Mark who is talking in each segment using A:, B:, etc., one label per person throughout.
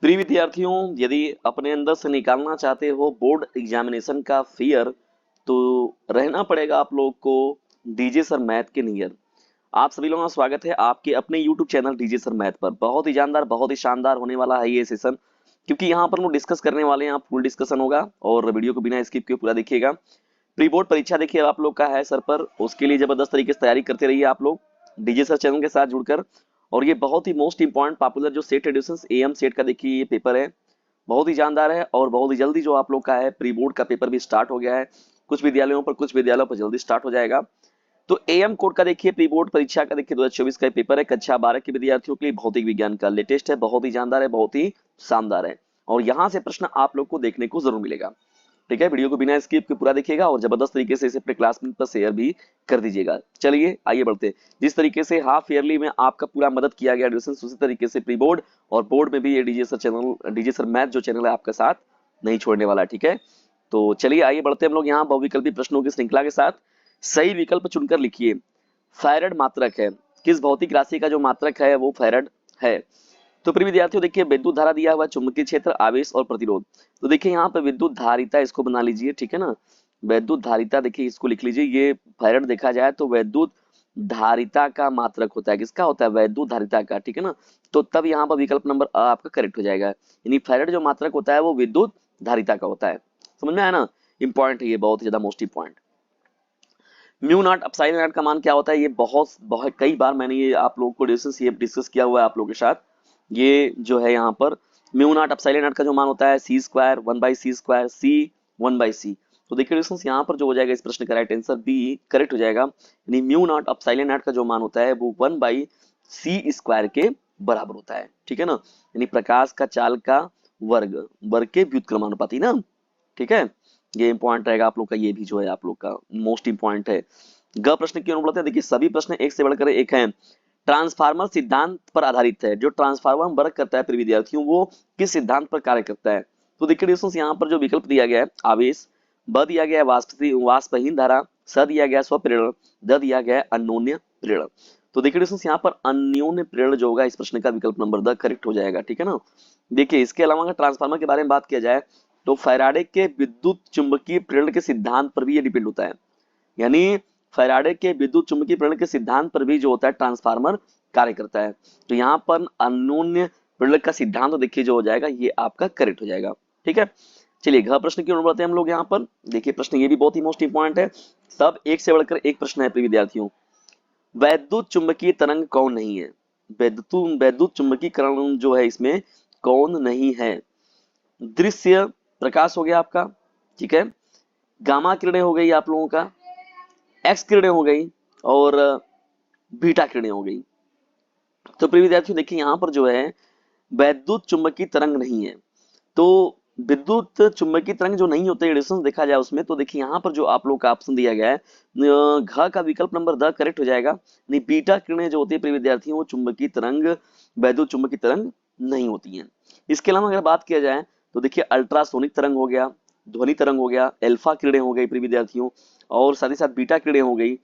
A: प्रिय विद्यार्थियों, यदि अपने अंदर से निकालना चाहते हो बोर्ड एग्जामिनेशन का फियर, तो रहना पड़ेगा आप लोग को डीजे सर मैथ के नियर। आप सभी लोगों का स्वागत है आपके अपने YouTube channel DJ sir math पर। बहुत ही जानदार, बहुत ही शानदार होने वाला है ये सेशन, क्योंकि यहाँ पर हम लोग डिस्कस करने वाले हैं। यहाँ फुल डिस्कशन होगा और वीडियो को बिना स्किप किए पूरा देखिएगा। प्री बोर्ड परीक्षा देखिए आप लोग का है सर पर, उसके लिए जबरदस्त तरीके से तैयारी करते रहिए आप लोग डीजे सर चैनल के साथ जुड़कर। और ये बहुत ही मोस्ट इंपॉर्टेंट पॉपुलर जो सेट एडिशन एएम सेट का देखिए ये पेपर है, बहुत ही जानदार है। और बहुत ही जल्दी जो आप लोग का है प्री बोर्ड का पेपर भी स्टार्ट हो गया है, कुछ विद्यालयों पर, कुछ विद्यालयों पर जल्दी स्टार्ट हो जाएगा। तो एएम कोड का देखिए प्री बोर्ड परीक्षा का देखिए 2024 का पेपर है, कक्षा 12 के विद्यार्थियों के लिए भौतिक विज्ञान का लेटेस्ट है, बहुत ही जानदार है, बहुत ही शानदार है। और यहाँ से प्रश्न आप लोग को देखने को जरूर मिलेगा। ठीक है, वीडियो को बिना स्किप के पूरा देखिएगा और जबरदस्त तरीके से इसे अपने क्लासमेट पर शेयर भी कर दीजिएगा। चलिए आइए बढ़ते हैं। जिस तरीके से हाफ ईयरली में आपका पूरा मदद किया गया एडमिशन, उसी तरीके से प्री बोर्ड और बोर्ड में भी ये DJ sir channel, DJ sir math जो चैनल है आपका साथ नहीं छोड़ने वाला। ठीक है, तो चलिए आइए बढ़ते हैं हम लोग यहाँ बहुविकल्पी प्रश्नों की श्रृंखला के साथ। सही विकल्प चुनकर लिखिए। फैरड मात्रक है, किस भौतिक राशि का जो मात्रक है वो फैरड है। तो प्रिय विद्यार्थियों देखिए विद्युत धारा दिया हुआ, चुंबकीय क्षेत्र, आवेश और प्रतिरोध। तो देखिए यहाँ पे विद्युत धारिता इसको बना लीजिए, ठीक है ना। वैद्युत धारिता देखिए इसको लिख लीजिए। ये फैरड देखा जाए तो वैद्युत धारिता का मात्रक होता है, किसका होता है, वैद्युत धारिता का, ठीक है ना। तो तब यहाँ पर विकल्प नंबर अ आपका करेक्ट हो जाएगा। यानी फैरड जो मात्रक होता है वो विद्युत धारिता का होता है। समझ में आया ना। इंपॉर्टेंट है ये, बहुत ही ज्यादा most important. Mu naught epsilon not का मान क्या होता है, ये बहुत बहुत कई बार मैंने ये आप लोगों को डिस्कस किया हुआ है आप लोगों के साथ। ये जो है यहाँ पर म्यू नॉट अपसाइलन नॉट का जो मान होता है सी स्क्वायर 1/c² सी 1/c। तो देखिए डिस्टेंस यहाँ पर जो हो जाएगा इस प्रश्न का राइट आंसर बी करेक्ट हो जाएगा। यानी म्यू नॉट अपसाइलन नॉट का जो मान होता है वो 1/c² के बराबर होता है, ठीक है ना। यानी प्रकाश का चाल का वर्ग, वर्ग के व्युत्क्रमानुपाती ना। ठीक है, ये इंपॉर्टेंट रहेगा आप लोग का, ये भी जो है आप लोग का मोस्ट इंपॉर्टेंट है। ग प्रश्न क्यों बोलते हैं, देखिए सभी प्रश्न एक से बढ़कर एक हैं। ट्रांसफार्मर सिद्धांत पर आधारित है। जो ट्रांसफार्मर वर्क करता है प्रिय विद्यार्थियों वो किस सिद्धांत पर कार्य करता है। तो देखिए दोस्तों यहाँ पर जो विकल्प दिया गया है आवेश, ब दिया गया है वाष्पहीन धारा, स दिया गया है स्वप्रेरण, द दिया गया है अन्योन्य प्रेरण। तो देखिए दोस्तों यहाँ पर अन्योन्य प्रेरण जो होगा इस प्रश्न का विकल्प नंबर द करेक्ट हो जाएगा, ठीक है ना। देखिए इसके अलावा अगर ट्रांसफार्मर के बारे में बात किया जाए तो फैराडे के विद्युत चुंबकीय प्रेरण के सिद्धांत पर भी ये डिपेंड होता है। यानी फैराडे के विद्युत चुंबकीय प्रेरण के सिद्धांत पर भी जो होता है ट्रांसफार्मर कार्य करता है। तो यहाँ पर अन्योन्य प्रेरण का सिद्धांत तो देखिए जो हो जाएगा ये आपका करेक्ट हो जाएगा। ठीक है, चलिए घ प्रश्न की ओर बढ़ते हैं हम लोग यहाँ पर। देखिए प्रश्न ये भी बहुत ही मोस्ट इंपॉर्टेंट है, सब एक से बढ़कर एक प्रश्न है प्रिय विद्यार्थियों। वैद्युत चुंबकीय तरंग कौन नहीं है। वैद्युत चुंबकीकरण जो है इसमें कौन नहीं है। दृश्य प्रकाश हो गया आपका, ठीक है, गामा किरणें हो गई आप लोगों का, एक्स किरणें हो गई और बीटा किरणें हो गई। तो प्रिय विद्यार्थियों देखिए यहाँ पर जो है वैद्युत चुंबकीय तरंग नहीं है। तो विद्युत चुंबकीय तरंग जो नहीं होते रेडिएशन देखा जाए उसमें, तो देखिए यहाँ पर जो आप लोग का ऑप्शन दिया गया है घ का विकल्प नंबर द करेक्ट हो जाएगा। नहीं, बीटा किरणें जो होती है प्रिय विद्यार्थियों वो चुंबकीय तरंग, वैद्युत चुंबकीय तरंग नहीं होती हैं। इसके अलावा अगर बात किया जाए तो देखिए अल्ट्रासोनिक तरंग हो गया, ध्वनि तरंग हो गया, एल्फा किरणें हो गई प्रिय विद्यार्थियों, और साथ ही साथ बीटा किरणें हो गई,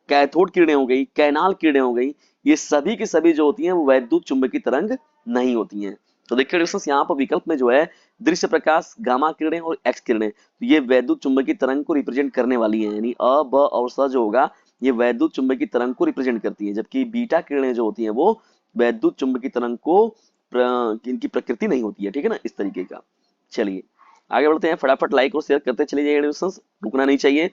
A: कैथोड किरणें हो गई, कैनाल किरणें हो गई, ये सभी की सभी जो होती हैं वो वैद्युत चुंबकीय तरंग नहीं होती हैं। तो देखिए दोस्तों यहाँ पर विकल्प में जो है दृश्य प्रकाश, गामा किरणें और एक्स किरणें, तो ये वैद्युत चुंबकीय तरंग को रिप्रेजेंट करने वाली है। यानी अ ब और स जो होगा ये वैद्युत चुंबकीय तरंग को रिप्रेजेंट करती है, जबकि बीटा किरणें जो होती हैं वो वैद्युत चुंबकीय तरंग को इनकी प्रकृति नहीं होती है, ठीक है ना, इस तरीके का। चलिए आगे बढ़ते हैं, फटाफट लाइक और शेयर करते चले जाइए, रुकना नहीं चाहिए।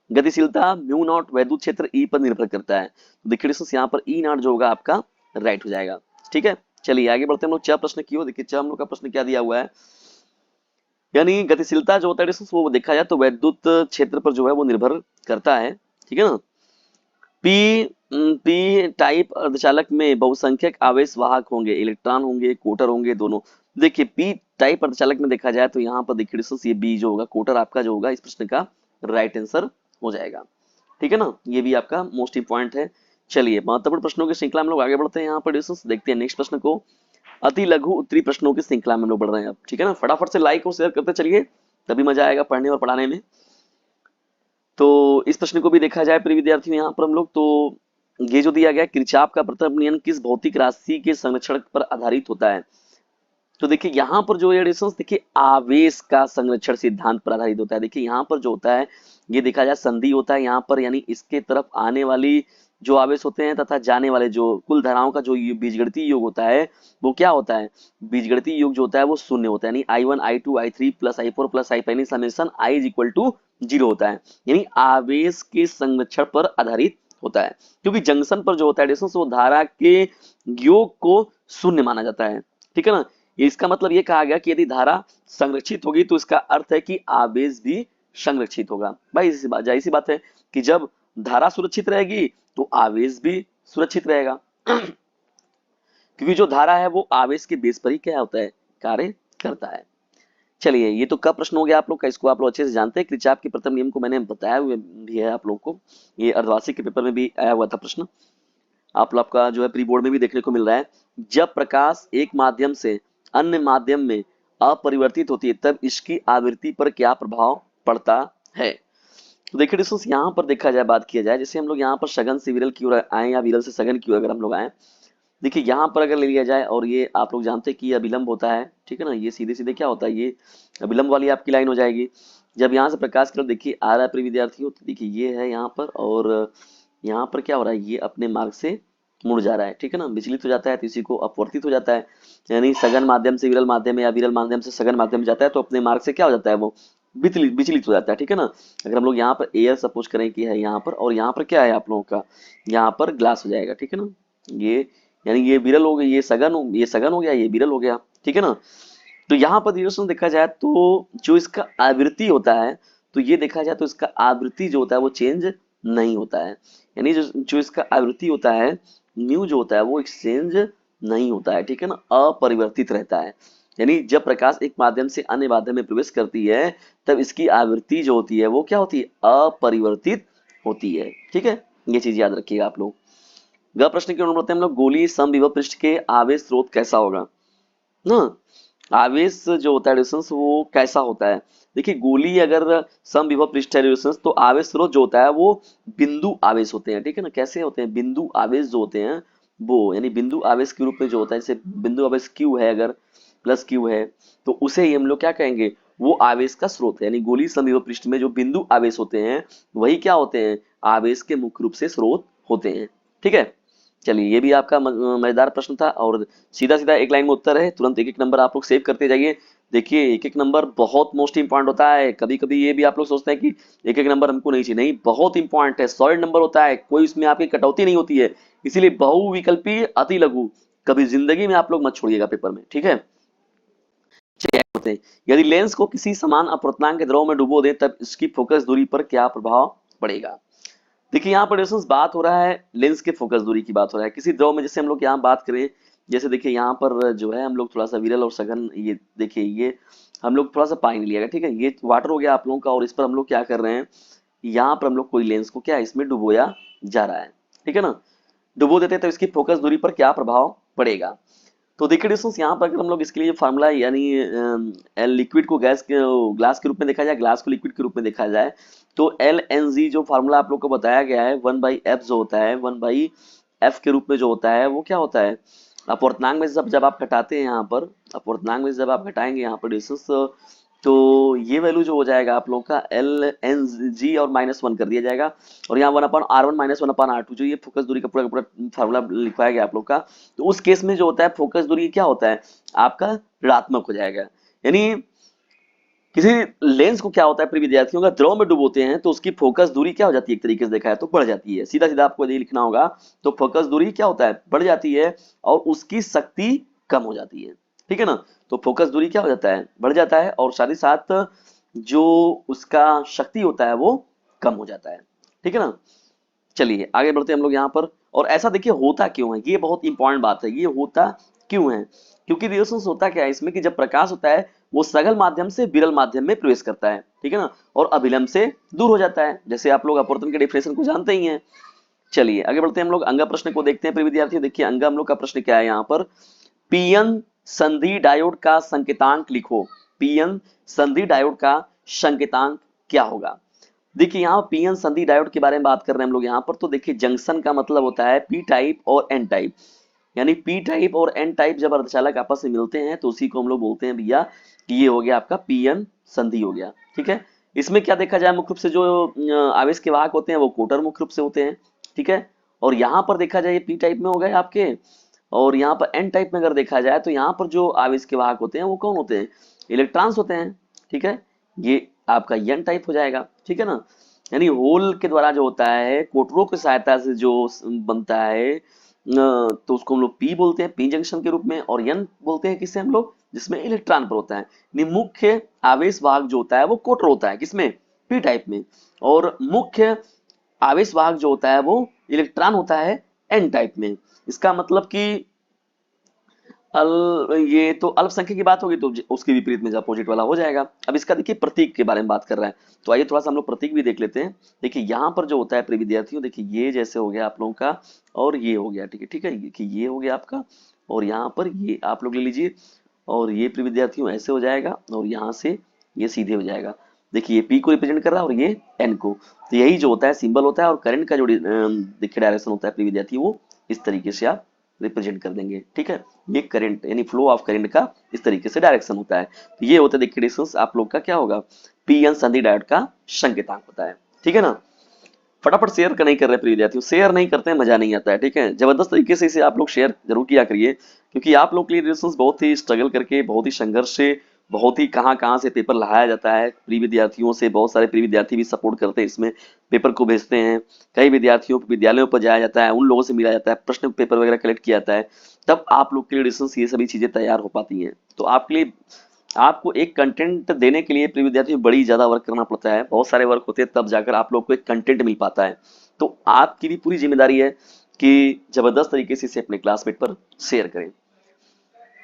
A: गतिशीलता म्यू नॉट वैद्युत क्षेत्र ई पर निर्भर करता है। तो देखिए दोस्तों यहाँ पर ई नॉट जो होगा आपका राइट हो जाएगा। ठीक है, चलिए आगे बढ़ते हैं हम लोग च प्रश्न की ओर। देखिए च हम लोग का प्रश्न क्या दिया हुआ है, यानी गतिशीलता जो होता है वो देखा जाए तो वैद्युत क्षेत्र पर जो है वो निर्भर करता है, ठीक है ना। पी पी टाइप अर्धचालक में बहुसंख्यक आवेश वाहक होंगे, इलेक्ट्रॉन होंगे, कोटर होंगे, दोनों। देखिए पी टाइप अर्धचालक में देखा जाए तो यहाँ पर देखिए ये बी जो होगा कोटर आपका जो होगा इस प्रश्न का राइट आंसर हो जाएगा, ठीक है ना। ये भी आपका मोस्ट इंपॉर्टेंट है। चलिए महत्वपूर्ण प्रश्नों की श्रृंखला में लोग आगे बढ़ते हैं यहाँ पर देखते हैं नेक्स्ट प्रश्न को। अति लघु उत्तरी प्रश्नों की श्रृंखला में लोग बढ़ रहे हैं अब, ठीक है ना। फटाफट से लाइक और शेयर करते चलिए, तभी मजा आएगा पढ़ने और पढ़ाने में। तो इस प्रश्न को भी देखा जाए प्रिय विद्यार्थियों यहाँ पर हम लोग, तो ये जो दिया गया किरचॉफ का प्रथम नियम किस भौतिक राशि के संरक्षण पर आधारित होता है। तो देखिए यहाँ पर जो रेडिएशंस देखिए आवेश का संरक्षण सिद्धांत पर आधारित होता है। देखिए यहाँ पर जो होता है ये देखा जाए संधि होता है यहाँ पर, यानी इसके तरफ आने वाली जो आवेश होते हैं तथा जाने वाले जो कुल धाराओं का जो बीजगणितीय योग होता है वो क्या होता है, बीजगणितीय योग जो होता है वो शून्य होता है, यानी I1 I2 I3 plus I4 plus I यानी summation I is equal to 0 होता है, यानी आवेश के संरक्षण पर आधारित होता है। क्योंकि जंक्शन पर जो होता है रेडिएशंस वो धारा के योग को शून्य माना जाता है, ठीक है ना। इसका मतलब ये कहा गया कि यदि धारा संरक्षित होगी तो इसका अर्थ है कि आवेश भी संरक्षित होगा। भाई जाहिर सी बात है कि जब धारा सुरक्षित रहेगी तो आवेश भी सुरक्षित रहेगा क्योंकि जो धारा है वो आवेश के बेस पर ही क्या होता है, कार्य करता है। चलिए ये तो कब प्रश्न हो गया आप लोग का, इसको आप लोग अच्छे से जानते हैं। किरचॉफ के प्रथम नियम को मैंने बताया हुआ भी है आप लोग को, ये अर्धवार्षिक के पेपर में भी आया हुआ था प्रश्न, आप लोग का जो है प्री बोर्ड में भी देखने को मिल रहा है। जब प्रकाश एक माध्यम से अन्य माध्यम में अपरिवर्तित होती है तब इसकी आवृत्ति पर क्या प्रभाव पड़ता है। तो देखिए दोस्तों यहाँ पर देखा जाए, बात किया जाए, जैसे हम लोग यहाँ पर सघन से विरल की ओर आए या विरल से सघन की ओर अगर हम लोग आए, देखिए यहाँ पर अगर ले लिया जाए और ये आप लोग जानते हैं कि ये अभिलंब होता है, ठीक है ना, ये सीधे सीधे क्या होता है, ये अभिलंब वाली आपकी लाइन हो जाएगी। जब यहाँ से प्रकाश की तरफ देखिए आ रहा है प्रिय विद्यार्थियों, तो देखिए ये है यहाँ पर और यहाँ पर क्या हो रहा है, ये अपने मार्ग से मुड़ जा रहा है, ठीक है ना, विचलित हो जाता है तो इसी को अपवर्तित हो जाता है, यानी सघन माध्यम से विरल माध्यम में या विरल माध्यम से सघन माध्यम में जाता है तो अपने मार्ग से क्या हो जाता है, वो विचलित हो जाता है, ठीक है ना। अगर हम लोग यहाँ पर एयर सपोज करें कि है यहाँ पर और यहाँ पर क्या है आप लोगों का, यहाँ पर ग्लास हो जाएगा, ठीक है ना, ये यानी ये विरल हो गया, ये सघन हो गया, ये विरल हो गया, ठीक है ना। तो यहाँ पर देखा जाए तो जो इसका आवृत्ति होता है, तो ये देखा जाए तो इसका आवृत्ति जो होता है वो चेंज नहीं होता है, यानी जो इसका आवृत्ति होता है न्यू जो होता है वो एक्सचेंज नहीं होता है, ठीक है ना, अपरिवर्तित रहता है। यानी जब प्रकाश एक माध्यम से अन्य माध्यम में प्रवेश करती है तब इसकी आवृत्ति जो होती है वो क्या होती है, अपरिवर्तित होती है, ठीक है, ये चीज याद रखिएगा आप लोग। ग प्रश्न के अनुसार हम लोग गोलीय समविभव पृष्ठ के आवेश स्रोत कैसा होगा ना, आवेश जो होता है रेडिएशंस वो कैसा होता है। देखिए गोली अगर समविभव पृष्ठ है रेडिएशंस तो आवेश स्रोत जो होता है वो बिंदु आवेश होते हैं, ठीक है ना, कैसे होते हैं, बिंदु आवेश जो होते हैं वो, यानी बिंदु आवेश के रूप में जो होता है, जैसे बिंदु आवेश क्यू है अगर प्लस क्यू है तो उसे ही हम लोग क्या कहेंगे, वो आवेश का स्रोत है। यानी गोली समविभव पृष्ठ में जो बिंदु आवेश होते हैं वही क्या होते हैं, आवेश के मुख्य रूप से स्रोत होते हैं, ठीक है। चलिए ये भी आपका मजेदार प्रश्न था और सीधा सीधा एक लाइन में उत्तर है, तुरंत एक एक नंबर आप लोग सेव करते जाइए। देखिए एक एक नंबर बहुत मोस्ट इंपॉर्टेंट होता है, कभी कभी ये भी आप लोग सोचते हैं कि एक एक नंबर हमको नहीं चाहिए, नहीं बहुत इंपॉर्टेंट है, सॉलिड नंबर होता है, कोई इसमें आपकी कटौती नहीं होती है, इसीलिए बहुविकल्पी अति लघु कभी जिंदगी में आप लोग मत छोड़िएगा पेपर में, ठीक है। चलिए आगे बढ़ते हैं। यदि लेंस को किसी समान अपवर्तनांक के द्रव में डुबो दे तब इसकी फोकस दूरी पर क्या प्रभाव पड़ेगा। देखिए यहाँ पर रेडिएशंस बात हो रहा है, लेंस के फोकस दूरी की बात हो रहा है किसी द्रव में, जैसे हम लोग यहाँ बात करें, जैसे देखिए यहाँ पर जो है हम लोग थोड़ा सा विरल और सघन, ये देखिए ये हम लोग थोड़ा सा पानी लिया, ठीक है, ये वाटर हो गया आप लोगों का और इस पर हम लोग क्या कर रहे हैं, यहाँ पर हम लोग कोई लेंस को क्या इसमें डुबोया जा रहा है, ठीक है ना, डुबो देते हैं तो इसकी फोकस दूरी पर क्या प्रभाव पड़ेगा। तो देखिए डिस्टेंस यहाँ पर अगर हम लोग इसके लिए फार्मूला यानी लिक्विड को गैस के ग्लास के रूप में देखा जाए, ग्लास को लिक्विड के रूप में देखा जाए तो एल एन जी जो फार्मूला आप लोग को बताया गया है 1/f जो होता है 1/f के रूप में जो होता है वो क्या होता है, अपवर्तनांक में जब आप घटाते हैं, यहाँ पर अपवर्तनांक में जब आप घटाएंगे यहाँ पर डिस्टेंस तो ये वैल्यू जो हो जाएगा आप लोग का एल एन जी और -1 कर दिया जाएगा और यहाँ 1/r1 -1/r2 जो ये फोकस दूरी का पूरा पूरा फार्मूला लिखवाया गया आप लोग का। तो उस केस में जो होता है फोकस दूरी क्या होता है आपका ऋणात्मक हो जाएगा, यानी किसी लेंस को क्या होता है प्रिय विद्यार्थियों का, द्रव में डुबोते हैं तो उसकी फोकस दूरी क्या हो जाती है, एक तरीके से देखा है तो बढ़ जाती है, सीधा सीधा आपको यदि लिखना होगा तो फोकस दूरी क्या होता है, बढ़ जाती है और उसकी शक्ति कम हो जाती है, ठीक है ना। तो फोकस दूरी क्या हो जाता है, बढ़ जाता है और साथ ही साथ जो उसका शक्ति होता है वो कम हो जाता है, ठीक है ना। चलिए आगे बढ़ते हैं हम लोग यहाँ पर, और ऐसा देखिए होता क्यों है, ये बहुत इंपॉर्टेंट बात है, ये होता क्यों है, क्योंकि रेडिएशंस होता क्या है इसमें कि जब प्रकाश होता है वो सघन माध्यम से विरल माध्यम में प्रवेश करता है, ठीक है ना, और अभिलंब से दूर हो जाता है, जैसे आप लोग अपवर्तन के डेफिनेशन को जानते ही हैं। चलिए आगे बढ़ते हैं हम लोग अंगा प्रश्न को देखते हैं प्रिय विद्यार्थियों। देखिए अंगा हम लोग का प्रश्न क्या है यहाँ पर, पीएन संधि डायोड का संकेतांक लिखो, पीएन संधि डायोड का संकेतांक क्या होगा। देखिए यहाँ पीएन संधि डायोड के बारे में बात कर रहे हैं हम लोग यहाँ पर, तो देखिए जंक्शन का मतलब होता है पी टाइप और एन टाइप, यानी पी टाइप और एन टाइप जब अर्धचालक आपस में मिलते हैं तो उसी को हम लोग बोलते हैं भैया कि ये हो गया आपका पी एन संधि हो गया। ठीक है, इसमें क्या देखा जाए, मुख्य रूप से जो आवेश के वाहक होते हैं वो कोटर मुख्य रूप से होते हैं। ठीक है, और यहाँ पर देखा जाए पी टाइप में हो गए आपके, और यहाँ पर एन टाइप में अगर देखा जाए तो यहाँ पर जो आवेश के वाहक होते हैं वो कौन होते हैं, इलेक्ट्रॉन्स होते हैं। ठीक है, ये आपका एन टाइप हो जाएगा। ठीक है ना, यानी होल के द्वारा जो होता है कोटरों की सहायता से जो बनता है तो उसको हम लोग पी बोलते हैं, पी जंक्शन के रूप में, और एन बोलते हैं किसे हम लोग, जिसमें इलेक्ट्रॉन पर होता है। यानी मुख्य आवेश वाहक जो होता है वो कोटर होता है, किसमें, पी टाइप में, और मुख्य आवेश वाहक जो होता है वो इलेक्ट्रॉन होता है एन टाइप में। इसका मतलब कि ये तो अल्पसंख्यक की बात होगी तो उसके विपरीत में जो अपोजिट वाला हो जाएगा। अब इसका देखिए प्रतीक के बारे में बात कर रहा है, तो आइए थोड़ा सा हम लोग प्रतीक भी देख लेते हैं। देखिए यहाँ पर जो होता है प्रिय विद्यार्थियों, देखिए ये जैसे हो गया आप लोगों का, और ये हो गया। ठीक है, ठीक है, कि ये हो गया आपका, और यहाँ पर ये आप लोग ले लीजिए, और ये प्रिय विद्यार्थियों ऐसे हो जाएगा, और यहाँ से ये सीधे हो जाएगा। देखिए ये पी को रिप्रेजेंट कर रहा है और ये एन को, तो यही जो होता है सिंबल होता है। और करंट का जो देखिए डायरेक्शन होता है प्रिय विद्यार्थियों, वो इस तरीके से आप रिप्रेजेंट कर देंगे। ठीक है, ये करंट यानी फ्लो ऑफ करंट का इस तरीके से डायरेक्शन होता है। तो ये होता है देखिए डिस्टेंस आप लोग का क्या होगा, पी एन संधि डायोड का संकेतांक होता है। ठीक है ना, फटाफट शेयर नहीं कर रहे प्रिय विद्यार्थियों, शेयर नहीं करते हैं मजा नहीं आता है। ठीक है, जबरदस्त तरीके से इसे आप लोग शेयर जरूर किया करिए, क्योंकि आप लोग के लिए डिस्टेंस बहुत ही स्ट्रगल करके, बहुत ही संघर्ष से, बहुत ही कहाँ से पेपर लाया जाता है। प्रिय विद्यार्थियों से बहुत सारे प्रिय विद्यार्थी भी सपोर्ट करते हैं, इसमें पेपर को भेजते हैं। कई विद्यार्थियों को विद्यालयों पर जाया जाता है, उन लोगों से मिला जाता है, प्रश्न पेपर वगैरह कलेक्ट किया जाता है, तब आप लोग के लिए डिस्टेंस ये सभी चीजें तैयार हो पाती हैं। तो आपके लिए, आपको एक कंटेंट देने के लिए प्रिय विद्यार्थियों बड़ी ज्यादा वर्क करना पड़ता है, बहुत सारे वर्क होते हैं, तब जाकर आप लोग को एक कंटेंट मिल पाता है। तो आपकी भी पूरी जिम्मेदारी है कि जबरदस्त तरीके से इसे अपने क्लासमेट पर शेयर करें।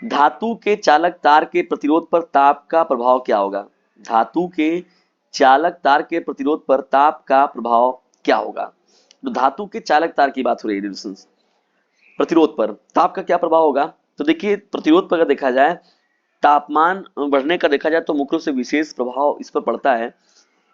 A: धातु के चालक तार के प्रतिरोध पर ताप का प्रभाव क्या होगा, धातु के चालक तार के प्रतिरोध पर ताप का प्रभाव क्या होगा। तो धातु के चालक तार की बात हो रही है, प्रतिरोध पर ताप का क्या प्रभाव होगा। तो देखिए प्रतिरोध पर अगर देखा जाए, तापमान बढ़ने का देखा जाए तो मुख्य रूप से विशेष प्रभाव इस पर पड़ता है।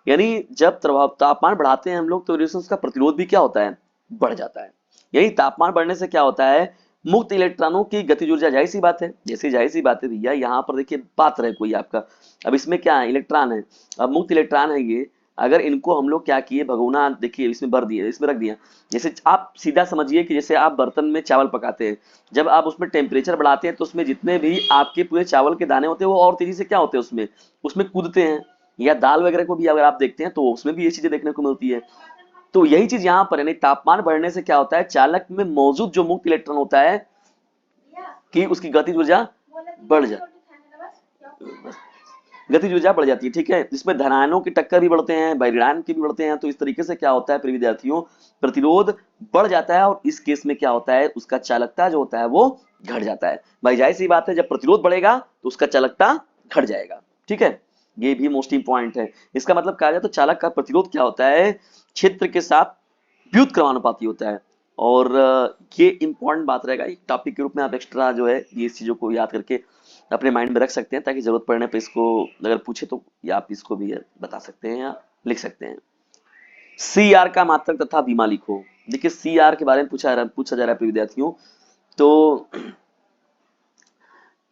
A: यानी जब तापमान बढ़ाते हैं हम लोग तो रेजिस्टेंस का प्रतिरोध भी क्या होता है, बढ़ जाता है। यही तापमान बढ़ने से क्या होता है, मुक्त इलेक्ट्रॉनों की गतिज ऊर्जा, जाहिर सी बात है, जैसे जाहिर सी बात है भैया, यहाँ पर देखिए पात्र है कोई आपका, अब इसमें क्या है, इलेक्ट्रॉन है, अब मुक्त इलेक्ट्रॉन है ये, अगर इनको हम लोग क्या किए, भगोना देखिए इसमें भर दिए, इसमें रख दिया। जैसे आप सीधा समझिए कि जैसे आप बर्तन में चावल पकाते हैं, जब आप उसमें टेम्परेचर बढ़ाते हैं तो उसमें जितने भी आपके पूरे चावल के दाने होते हैं वो और तेजी से क्या होते हैं, उसमें उसमें कूदते हैं। या दाल वगैरह को भी अगर आप देखते हैं तो उसमें भी ये चीजें देखने को मिलती है। तो यही चीज यहाँ पर है, नहीं तापमान बढ़ने से क्या होता है, चालक में मौजूद जो मुक्त इलेक्ट्रॉन होता है कि उसकी गतिज ऊर्जा बढ़ जाती, गतिज ऊर्जा बढ़ जाती है। ठीक है, इसमें धनायनों की टक्कर भी बढ़ते हैं, ऋणायन के भी बढ़ते हैं। तो इस तरीके से क्या होता है प्रिय विद्यार्थियों, प्रतिरोध बढ़ जाता है, और इस केस में क्या होता है, उसका चालकता जो होता है वो घट जाता है। भाई जाहिर सी बात है, जब प्रतिरोध बढ़ेगा तो उसका चालकता घट जाएगा। ठीक है, ये भी मोस्ट इंपॉर्टेंट है। इसका मतलब कहा जाए तो चालक का प्रतिरोध क्या होता है, क्षेत्र के साथ व्युत्क्रमानुपाती होता है। और ये इंपॉर्टेंट बात रहेगा, एक टॉपिक के रूप में आप एक्स्ट्रा जो है ये चीजों को याद करके अपने माइंड में रख सकते हैं, ताकि जरूरत पड़ने पर इसको अगर पूछे तो या आप इसको भी बता सकते हैं या लिख सकते हैं। सी आर का मात्रक तथा बीमा लिखो। देखिए सी आर के बारे में पूछा जा रहा है विद्यार्थियों,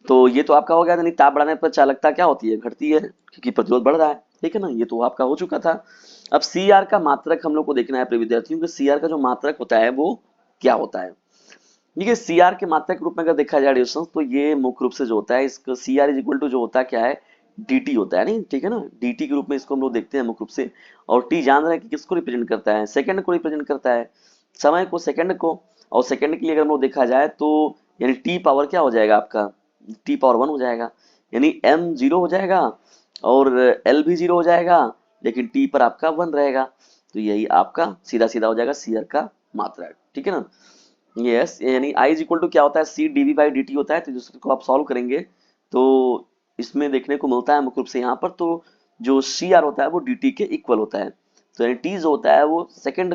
A: तो ये तो आपका हो गया, यानी ताप बढ़ाने पर चालकता क्या होती है, घटती है, क्योंकि प्रतिरोध बढ़ रहा है। ठीक है ना, ये तो आपका हो चुका था। अब सी आर का मात्रक हम लोग को देखना है विद्यार्थियों कि सी आर का जो मात्रक होता है वो क्या होता है। देखिए सी आर के मात्रक के रूप में अगर देखा जाए डिस्टेंस, तो ये मुख्य रूप से जो होता है, इसका C R is equal to जो होता है क्या है, dt होता है, नहीं ठीक है ना, dt के रूप में इसको हम लोग देखते हैं मुख्य रूप से। और t जान रहे हैं कि किसको रिप्रेजेंट करता है, सेकंड को रिप्रेजेंट करता है, समय को, सेकंड को। और सेकंड के लिए अगर हम लोग देखा जाए तो यानी t पावर क्या हो जाएगा आपका, t पावर 1 हो जाएगा, यानी m 0 हो जाएगा और l भी 0 हो जाएगा, लेकिन t पर आपका 1 रहेगा। तो यही आपका सीधा सीधा हो जाएगा सी आर का मात्रा। ठीक है ना, यस, यानी I इज इक्वल टू क्या होता है, सी डीवी बाई डी टी होता है। तो जिसको आप सॉल्व करेंगे तो इसमें देखने को मिलता है मुख्य रूप से यहाँ पर, तो जो सी आर होता है वो डी टी के इक्वल होता है। तो यानी टी जो होता है वो सेकंड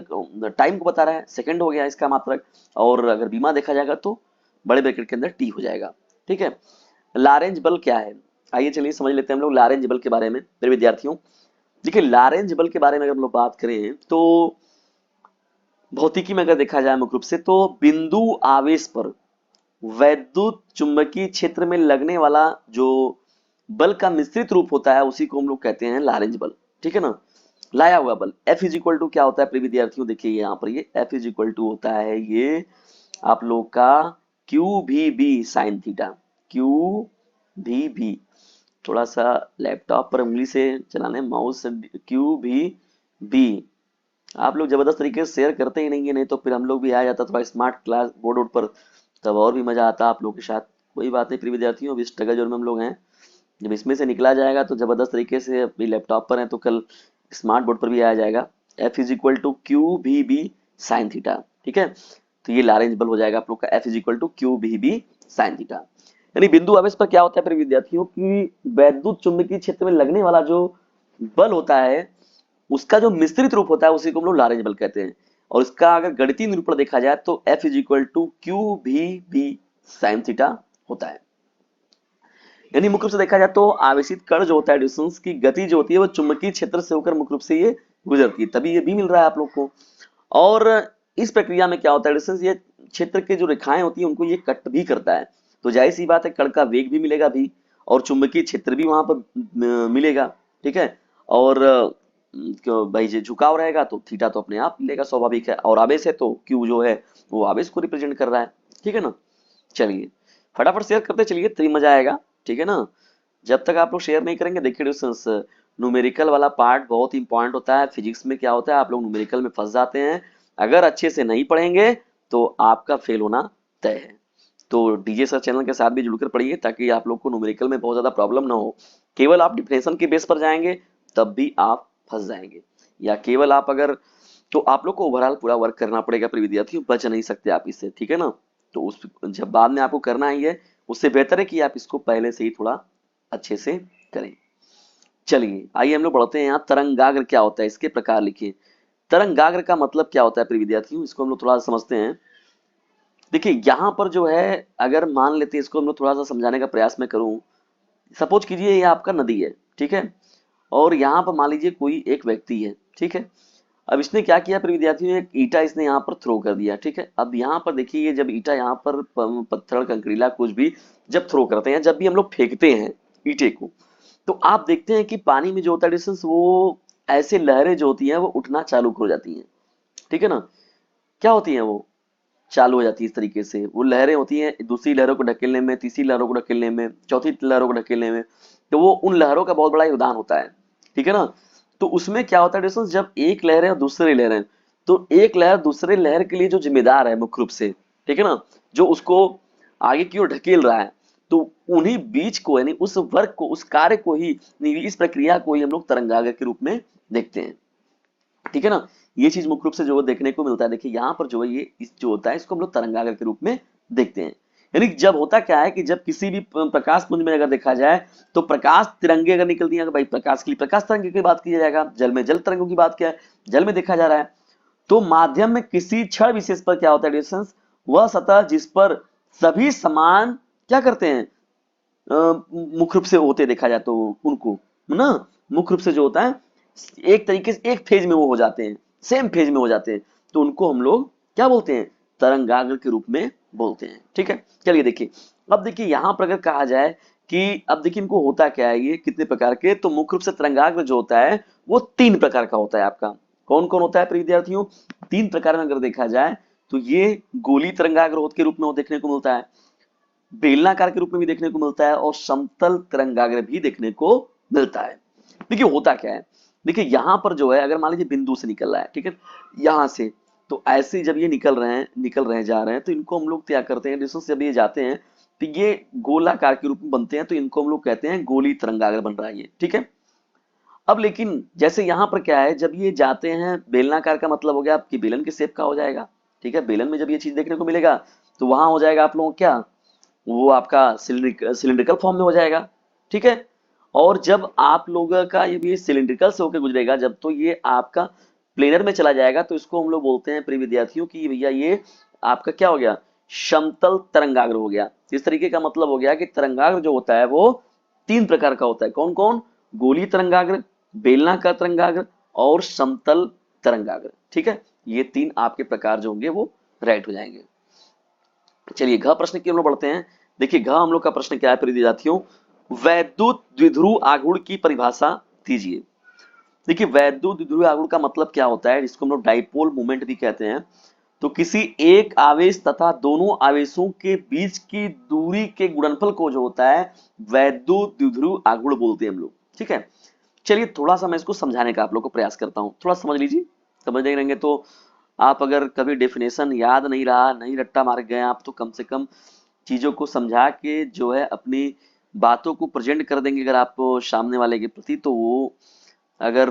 A: टाइम को बता रहा है, सेकंड हो गया इसका मात्रक। और अगर बीमा देखा जाएगा तो बड़े ब्रैकेट के अंदर टी हो जाएगा। ठीक है, लारेंज बल क्या है, आइए चलिए समझ लेते हैं हम लोग लारेंज बल के बारे में मेरे विद्यार्थियों। देखिए लारेंज बल के बारे में अगर हम लोग बात करें तो भौतिकी में अगर देखा जाए मुख्य रूप से, तो बिंदु आवेश पर वैद्युत चुंबकीय क्षेत्र में लगने वाला जो बल का मिश्रित रूप होता है उसी को हम लोग कहते हैं लारेंज बल। ठीक है ना, लाया हुआ बल। F इज इक्वल टू क्या होता है प्रिय विद्यार्थियों, देखिए यहाँ पर ये F इज इक्वल टू होता है ये आप लोग का Q v B sine theta. Q v B, थोड़ा सा लैपटॉप पर उंगली से चलाने, माउस से। क्यू भी बी, आप लोग जबरदस्त तरीके से शेयर करते ही नहीं है, नहीं तो फिर हम लोग भी आ जाता थोड़ा स्मार्ट क्लास बोर्ड वोर्ड पर, तब और भी मजा आता आप लोग के साथ। कोई बात नहीं प्रिय विद्यार्थियों, अभी स्ट्रगल जोन में हम लोग हैं, जब इसमें से निकला जाएगा तो जबरदस्त तरीके से, अभी लैपटॉप पर है तो कल स्मार्ट बोर्ड पर भी आ जाएगा। F is equal to q v B sine theta. ठीक है, तो ये लारेंज बल हो जाएगा आप लोग का F is equal to q v B sine theta. यानी बिंदु आवेश पर क्या होता है प्रिय विद्यार्थियों की वैद्युत चुंबकीय क्षेत्र में लगने वाला जो बल होता है उसका जो मिश्रित रूप होता है उसी को हम लोग लारेंज बल कहते हैं। और इसका अगर गणितीय निरूपण देखा जाए तो F is equal to q v B sine theta होता है। यानी मुख्य रूप से देखा जाए तो आवेशित कण जो होता है डिस्टेंस की गति जो होती है वो चुंबकीय क्षेत्र से होकर मुख्य रूप से ये गुजरती है, तभी ये भी मिल रहा है आप लोग को। और इस प्रक्रिया में क्या होता है डिस्टेंस, ये क्षेत्र के जो रेखाएं होती है उनको ये कट भी करता है, तो जाहिर सी बात है कण का वेग भी मिलेगा भी और चुंबकीय क्षेत्र भी वहां पर मिलेगा। ठीक है, और क्यों भाई जो झुकाव रहेगा तो थीटा तो अपने आप मिलेगा, स्वाभाविक है। और आवेश है तो क्यू जो है वो आवेश को रिप्रेजेंट कर रहा है। ठीक है ना, चलिए फटाफट शेयर करते चलिए तभी मजा आएगा। ठीक है ना, जब तक आप लोग शेयर नहीं करेंगे, देखिए डिस्टेंस न्यूमेरिकल वाला पार्ट बहुत इंपॉर्टेंट होता है। फिजिक्स में क्या होता है आप लोग न्यूमेरिकल में फंस जाते हैं, अगर अच्छे से नहीं पढ़ेंगे तो आपका फेल होना तय है। तो डीजे सर चैनल के साथ भी जुड़कर पढ़िए ताकि आप लोग को न्यूमेरिकल में बहुत ज्यादा प्रॉब्लम ना हो। केवल आप डिफिनेशन के बेस पर जाएंगे तब भी आप फंस जाएंगे, या केवल आप अगर, तो आप लोग को ओवरऑल पूरा वर्क करना पड़ेगा प्रिय विद्यार्थियों, बच नहीं सकते आप इससे। ठीक है ना, तो उस जब बाद में आपको करना ही है उससे बेहतर है कि आप इसको पहले से ही थोड़ा अच्छे से करें। चलिए आइए हम लोग बढ़ते हैं, यहाँ तरंगाग्र क्या होता है इसके प्रकार लिखिए। तरंगाग्र का मतलब क्या होता है प्रिय विद्यार्थियों, इसको हम लोग थोड़ा समझते हैं। देखिए यहाँ पर जो है, अगर मान लेते हैं इसको हम लोग थोड़ा सा समझाने का प्रयास मैं करूं, सपोज कीजिए ये आपका नदी है। ठीक है, और यहाँ पर मान लीजिए कोई एक व्यक्ति है। ठीक है, अब इसने क्या किया प्रिय विद्यार्थियों, एक ईटा इसने यहाँ पर थ्रो कर दिया। ठीक है, अब यहाँ पर देखिए ये जब ईटा यहाँ पर पत्थर कंकरीला कुछ भी जब थ्रो करते हैं, जब भी हम लोग फेंकते हैं ईटे को, तो आप देखते हैं कि पानी में जो होता है डिस्टेंस, वो ऐसे लहरें जो होती हैं वो उठना चालू हो जाती हैं। ठीक है ना, क्या होती हैं वो चालू हो जाती है इस तरीके से, वो लहरें होती हैं दूसरी लहरों को ढकेलने में, तीसरी लहरों को ढकेलने में, चौथी लहरों को ढकेलने में, तो वो उन लहरों का बहुत बड़ा योगदान होता है। ठीक है ना, तो उसमें क्या होता है डिस्टेंस, जब एक लहर है और दूसरी लहर है, तो एक लहर दूसरे लहर के लिए जो जिम्मेदार है मुख्य रूप से, ठीक है ना, जो उसको आगे की ओर ढकेल रहा है, तो उन्हीं बीच को यानी उस वर्क को, उस कार्य को ही, इस प्रक्रिया को ही हम लोग तरंगाग्र के रूप में देखते हैं। ठीक है ना, ये चीज मुख्य रूप से जो देखने को मिलता है। देखिए यहाँ पर जो है ये इस जो होता है इसको हम लोग तरंगाग्र के रूप में देखते हैं। यानी जब होता क्या है कि जब किसी भी प्रकाश पुंज में अगर देखा जाए तो प्रकाश तिरंगे अगर निकलती है, भाई प्रकाश के लिए प्रकाश तरंगे की बात किया जाएगा, जल में जल तरंगों की बात किया है, जल में देखा जा रहा है, तो माध्यम में किसी क्षण विशेष पर क्या होता है डिस्टेंस, वह सतह जिस पर सभी समान क्या करते हैं, मुख्य रूप से होते देखा जाए तो उनको ना, मुख्य रूप से जो होता है एक तरीके से एक फेज में वो हो जाते हैं, सेम फेज में हो जाते हैं, तो उनको हम लोग क्या बोलते हैं, तरंगाग्र के रूप में बोलते हैं। ठीक है, चलिए देखिए, अब देखिए यहाँ पर अगर कहा जाए कि अब देखिए इनको होता क्या है, ये कितने प्रकार के, तो मुख्य रूप से तरंगाग्र जो होता है वो 3 प्रकार का होता है आपका। कौन कौन होता है प्रिय विद्यार्थियों, 3 प्रकार में अगर देखा जाए तो ये गोली तरंगाग्र के रूप में वो देखने को मिलता है, बेलनाकार के रूप में भी देखने को मिलता है, और समतल तरंगाग्र भी देखने को मिलता है। देखिए होता क्या है, देखिए यहाँ पर जो है अगर मान लीजिए बिंदु से निकल रहा है, ठीक है, यहाँ से, तो ऐसे जब ये निकल रहे हैं जा रहे हैं, तो इनको हम लोग क्या करते हैं डिस्टेंस, जब ये जाते हैं तो ये गोलाकार के रूप में बनते हैं, तो इनको हम लोग कहते हैं गोली तरंगाग्र बन रहा है ये। ठीक है, अब लेकिन जैसे यहाँ पर क्या है, जब ये जाते हैं बेलनाकार का मतलब हो गया आपकी बेलन के शेप का हो जाएगा। ठीक है, बेलन में जब ये चीज देखने को मिलेगा तो वहां हो जाएगा आप लोगों को क्या, वो आपका सिलिंड्रिकल फॉर्म में हो जाएगा। ठीक है, और जब आप लोगों का ये भी सिलिंड्रिकल से होकर गुजरेगा जब, तो ये आपका प्लेनर में चला जाएगा, तो इसको हम लोग बोलते हैं प्रिय विद्यार्थियों की भैया ये आपका क्या हो गया, समतल तरंगाग्र हो गया। इस तरीके का मतलब हो गया कि तरंगाग्र जो होता है वो 3 प्रकार का होता है। कौन कौन, गोली तरंगाग्र, बेलनाकार तरंगाग्र और समतल तरंगाग्र। ठीक है, ये 3 आपके प्रकार जो होंगे वो राइट हो जाएंगे। चलिए घ प्रश्न की हम लोग बढ़ते हैं। देखिए घ हम लोग का प्रश्न क्या है प्रिय विद्यार्थियों, वैद्युत द्विध्रुव आघूर्ण की परिभाषा दीजिए। देखिए वैद्युत द्विध्रुव आघूर्ण का मतलब क्या होता है, जिसको हम लोग डाइपोल मोमेंट भी कहते हैं। तो किसी एक आवेश तथा दोनों आवेशों के बीच की दूरी के गुणनफल को जो होता है वैद्युत द्विध्रुव आघूर्ण बोलते हैं हम लोग। ठीक है, चलिए थोड़ा सा मैं इसको समझाने का आप लोग को प्रयास करता हूँ, थोड़ा समझ लीजिए। समझने रहेंगे तो आप अगर कभी डेफिनेशन याद नहीं रहा, नहीं रट्टा मार गए आप, तो कम से कम चीजों को समझा के जो है अपनी बातों को प्रेजेंट कर देंगे अगर आप सामने वाले के प्रति, तो वो अगर